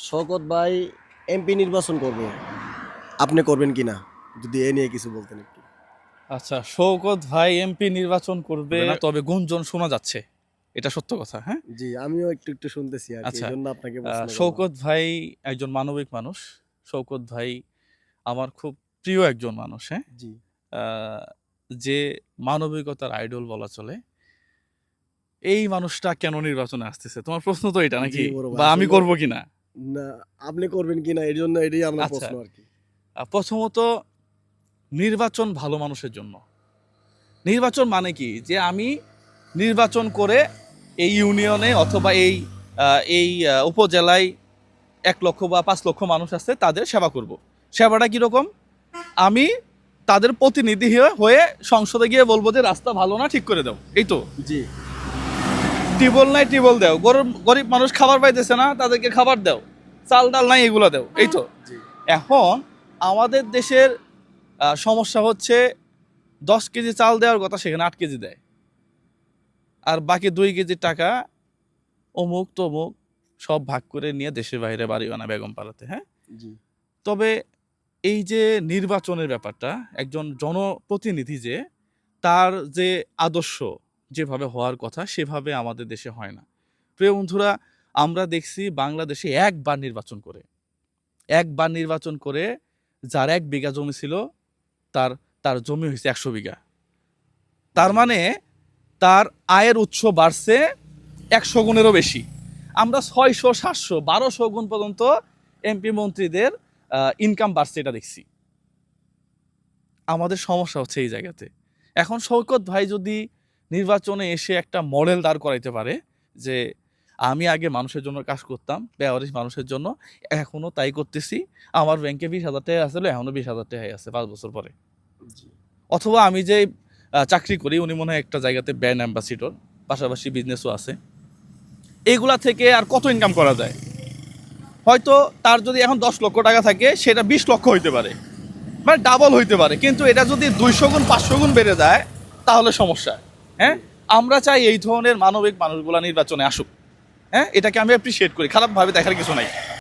শওকত ভাই এমপি নির্বাচন করবে, আপনি করবেন কিনা যদি এ নিয়ে কিছু বলতেন একটু। আচ্ছা, শওকত ভাই এমপি নির্বাচন করবে না, তবে গুঞ্জন শোনা যাচ্ছে, এটা সত্য কথা। হ্যাঁ, জি, আমিও একটু একটু শুনতেছি আর কি, এই আচ্ছা। জন্য আপনাকে প্রশ্ন করলাম। শওকত ভাই একজন মানবিক মানুষ। শওকত ভাই আমার খুব প্রিয় একজন মানুষ। হ্যাঁ, জি আহ, যে মানবিকতার আইডল বলা চলে, এই মানুষটা কেন নির্বাচনে আসতেছে? তোমার প্রশ্ন তো এটা জি নাকি, বড় ভাই, বা আমি আসলে করব কিনা? না, আপনি করবেন কিনা এর জন্য এটাই আমার আচ্ছা, প্রশ্ন আর কি। প্রথমত নির্বাচন ভালো মানুষের জন্য। নির্বাচন মানে কি, যে আমি নির্বাচন করে এই ইউনিয়নে অথবা এই উপজেলায় 1 লক্ষ বা 5 লক্ষ মানুষ আছে, তাদের সেবা করব। সেবাটা কিরকম? আমি তাদের প্রতিনিধি হয়ে সংসদে গিয়ে বলবো যে রাস্তা ভালো না, ঠিক করে দাও। এই তো। জি টিবল নাই, টিবল দাও। গরিব মানুষ খাবার পাইতেছে না, তাদেরকে খাবার দাও। চাল ডাল নাই, এগুলো দাও। এই তো। জি এখন আমাদের দেশের সমস্যা হচ্ছে, 10 কেজি চাল দেওয়ার কথা সেখানে 8 কেজি দেয়, আর বাকি 2 কেজি টাকা অমুক তমুক সব ভাগ করে নিয়ে দেশের বাইরে বাড়ি বানা বেগম পাড়াতে। হ্যাঁ, জি তবে এই যে নির্বাচনের ব্যাপারটা, একজন জনপ্রতিনিধি যে তার যে আদর্শ যেভাবে হওয়ার কথা সেভাবে আমাদের দেশে হয় না। প্রিয় বন্ধুরা, আমরা দেখছি বাংলাদেশে একবার নির্বাচন করে যার 1 বিঘা জমি ছিল, তার তার জমি হয়েছে 100 বিঘা। তার মানে তার আয়ের উৎস বাড়ছে 100 গুণেরও বেশি। আমরা 600, 700, 1200 গুণ পর্যন্ত এমপি মন্ত্রীদের ইনকাম বাড়ছে, এটা দেখছি। আমাদের সমস্যা হচ্ছে এই জায়গাতে। এখন শওকত ভাই যদি নির্বাচনে এসে একটা মডেল দাঁড় করাইতে পারে যে আমি আগে মানুষের জন্য কাজ করতাম, বেওয়ারিশ মানুষের জন্য, এখনো তাই করতেছি, আমার ব্যাংকে 20,000 টাকা আসলে এখনো 20,000 টাকাই আছে 5 বছর পরে। জি অথবা আমি যে চাকরি করি, উনি মনে হয় একটা জায়গাতে ব্র্যান্ড অ্যাম্বাসিডর, পাশাপাশি বিজনেসও আছে। এগুলা থেকে আর কত ইনকাম করা যায়? হয়তো তার যদি এখন 10 লক্ষ টাকা থাকে, সেটা 20 লক্ষ হইতে পারে, মানে ডাবল হইতে পারে। কিন্তু এটা যদি 200 গুণ 500 গুণ বেড়ে যায়, তাহলে সমস্যা। হ্যাঁ, আমরা চাই এই ধরনের মানবিক মানুষগুলা নির্বাচনে আসুক। হ্যাঁ, এটাকে আমি অ্যাপ্রিসিয়েট করি, খারাপভাবে দেখার কিছু নাই।